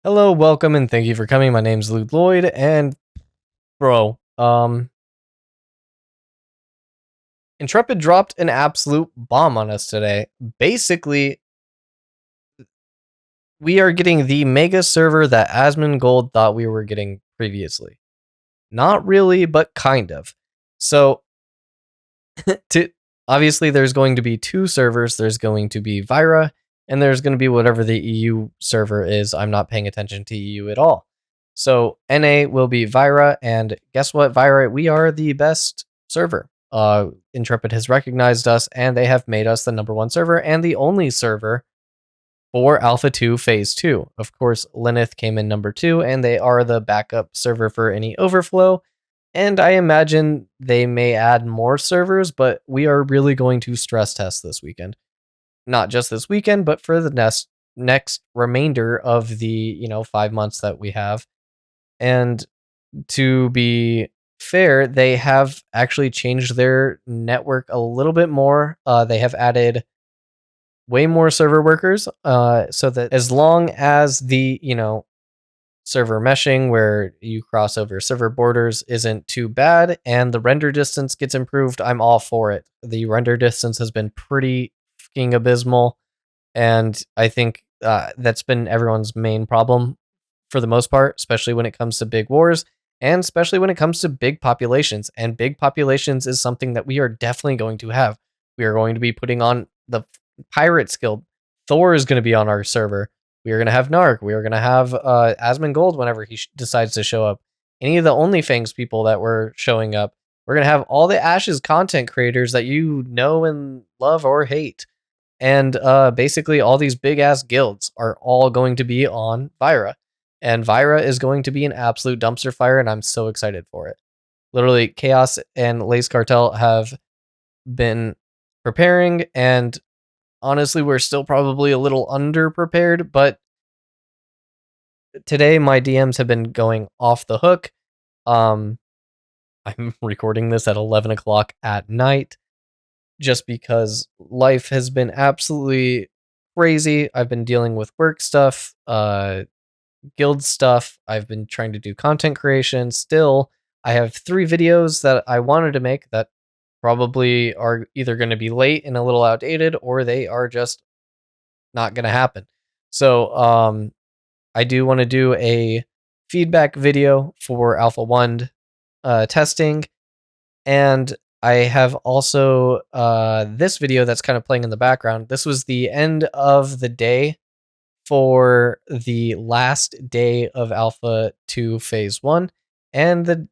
Hello, welcome, and thank you for coming. My name's Llewd Lloyd, and bro, Intrepid dropped an absolute bomb on us today. Basically, we are getting the mega server that Asmongold thought we were getting previously. Not really, but kind of. So, to obviously, there's going to be two servers. There's going to be Vyra, and there's going to be whatever the EU server is. I'm not paying attention to EU at all. So NA will be Vyra, and guess what, Vyra? We are the best server. Intrepid has recognized us, and they have made us the #1 server and the only server for Alpha 2 Phase 2. Of course, Lineth came in #2, and they are the backup server for any overflow. And I imagine they may add more servers, but we are really going to stress test this weekend. Not just this weekend, but for the next remainder of the 5 months that we have. And to be fair, they have actually changed their network a little bit more. They have added way more server workers, so that as long as the server meshing where you cross over server borders isn't too bad and the render distance gets improved, I'm all for it. The render distance has been pretty fucking abysmal, and I think that's been everyone's main problem for the most part, especially when it comes to big wars and especially when it comes to big populations. And big populations is something that we are definitely going to have. We are going to be putting on the Pirates Guild. Thor is going to be on our server. We are going to have Narc. We are going to have Asmongold whenever he decides to show up. Any of the OnlyFangs people that were showing up. We're going to have all the Ashes content creators that you know and love or hate. And basically all these big ass guilds are all going to be on Vyra. And Vyra is going to be an absolute dumpster fire, and I'm so excited for it. Literally, Chaos and Lace Cartel have been preparing, and honestly, we're still probably a little underprepared, but today my DMs have been going off the hook. I'm recording this at 11 o'clock at night just because life has been absolutely crazy. I've been dealing with work stuff, guild stuff. I've been trying to do content creation. Still, I have 3 videos that I wanted to make that probably are either going to be late and a little outdated, or they are just not going to happen. So, I do want to do a feedback video for Alpha 1 testing, and I have also this video that's kind of playing in the background. This was the end of the day for the last day of Alpha 2 Phase 1, and the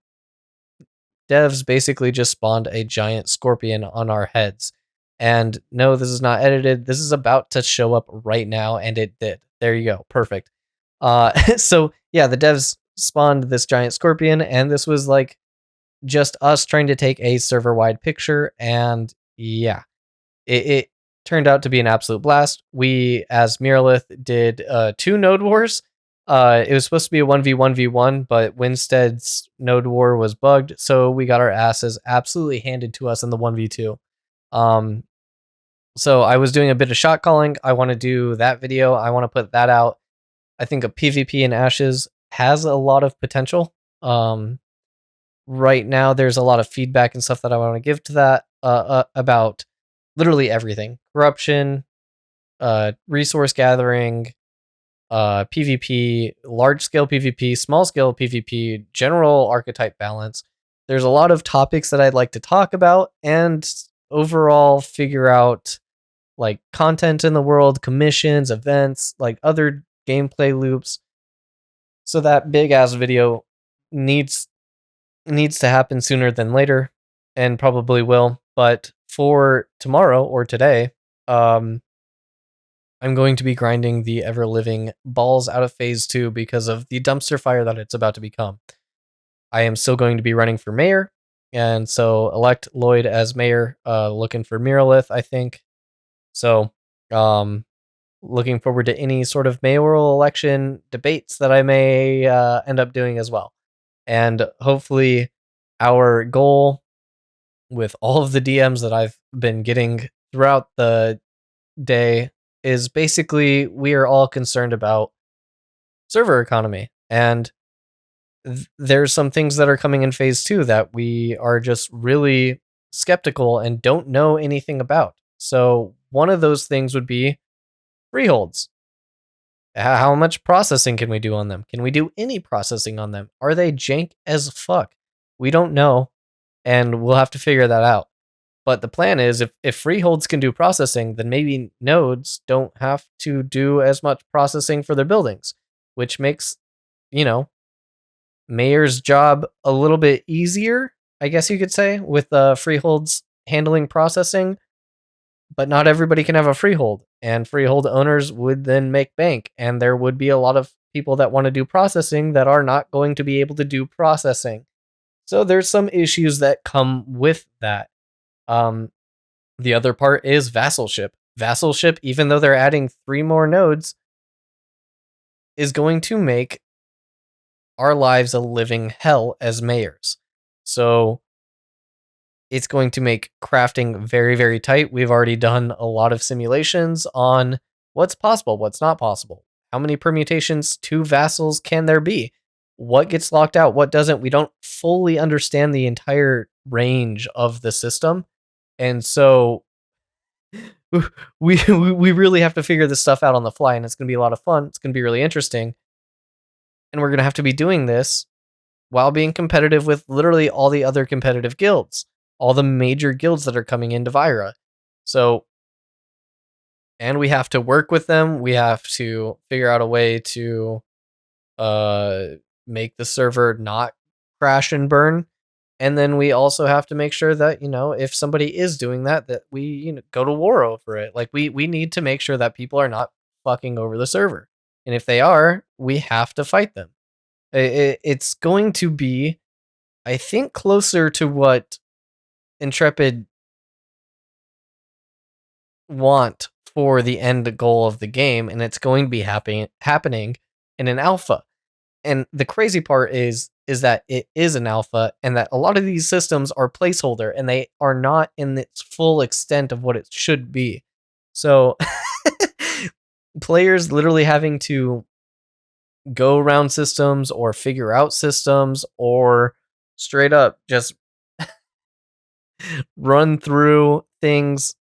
devs basically just spawned a giant scorpion on our heads. And no, this is not edited. This is about to show up right now, and it did. There you go. Perfect. So yeah, the devs spawned this giant scorpion, and this was like just us trying to take a server-wide picture, and yeah, it turned out to be an absolute blast. We, as Miralith, did 2 node wars. It was supposed to be a 1v1v1, but Winstead's node war was bugged, so we got our asses absolutely handed to us in the 1v2. So I was doing a bit of shot calling. I want to do that video. I want to put that out. I think a PvP in Ashes has a lot of potential. Right now, there's a lot of feedback and stuff that I want to give to that about literally everything: corruption, resource gathering, PvP, large scale PvP, small scale PvP, general archetype balance. There's a lot of topics that I'd like to talk about and overall figure out like content in the world, commissions, events, like other gameplay loops. So that big ass video needs to happen sooner than later, and probably will. But for tomorrow or today, I'm going to be grinding the ever living balls out of Phase 2 because of the dumpster fire that it's about to become. I am still going to be running for mayor, and so elect Lloyd as mayor, looking for Miralith, I think. So, looking forward to any sort of mayoral election debates that I may end up doing as well. And hopefully our goal with all of the DMs that I've been getting throughout the day is basically we are all concerned about server economy. And there's some things that are coming in phase 2 that we are just really skeptical and don't know anything about. So one of those things would be freeholds. How much processing can we do on them? Can we do any processing on them? Are they jank as fuck? We don't know, and we'll have to figure that out. But the plan is if freeholds can do processing, then maybe nodes don't have to do as much processing for their buildings, which makes, you know, mayor's job a little bit easier, I guess you could say, with freeholds handling processing. But not everybody can have a freehold, and freehold owners would then make bank, and there would be a lot of people that want to do processing that are not going to be able to do processing. So there's some issues that come with that. Um, the other part is vassalship. Vassalship, even though they're adding 3 more nodes, is going to make our lives a living hell as mayors. So it's going to make crafting very, very tight. We've already done a lot of simulations on what's possible, what's not possible. How many permutations to vassals can there be? What gets locked out? What doesn't? We don't fully understand the entire range of the system. And so we really have to figure this stuff out on the fly, and it's going to be a lot of fun. It's going to be really interesting. And we're going to have to be doing this while being competitive with literally all the other competitive guilds, all the major guilds that are coming into Vyra. So, and we have to work with them. We have to figure out a way to make the server not crash and burn. And then we also have to make sure that, if somebody is doing that, that we, go to war over it. Like we need to make sure that people are not fucking over the server. And if they are, we have to fight them. It's going to be, I think, closer to what Intrepid want for the end goal of the game, and it's going to be happening in an alpha. And the crazy part is that it is an alpha, and that a lot of these systems are placeholder, and they are not in its full extent of what it should be. So players literally having to go around systems or figure out systems or straight up just run through things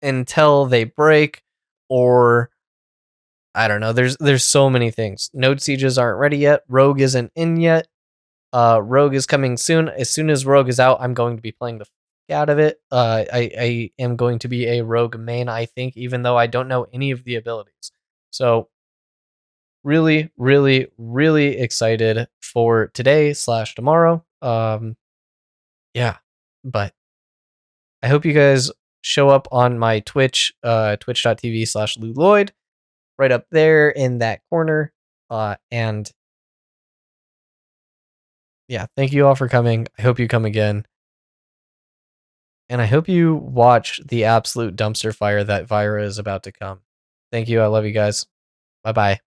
until they break, or I don't know. There's so many things. Node sieges aren't ready yet. Rogue isn't in yet. Rogue is coming soon. As soon as Rogue is out, I'm going to be playing the fuck out of it. I am going to be a Rogue main, I think, even though I don't know any of the abilities. So really, really, really excited for today / tomorrow. Yeah, but I hope you guys show up on my Twitch, twitch.tv / Llewd Lloyd, right up there in that corner. And yeah, thank you all for coming. I hope you come again. And I hope you watch the absolute dumpster fire that Vyra is about to come. Thank you. I love you guys. Bye-bye.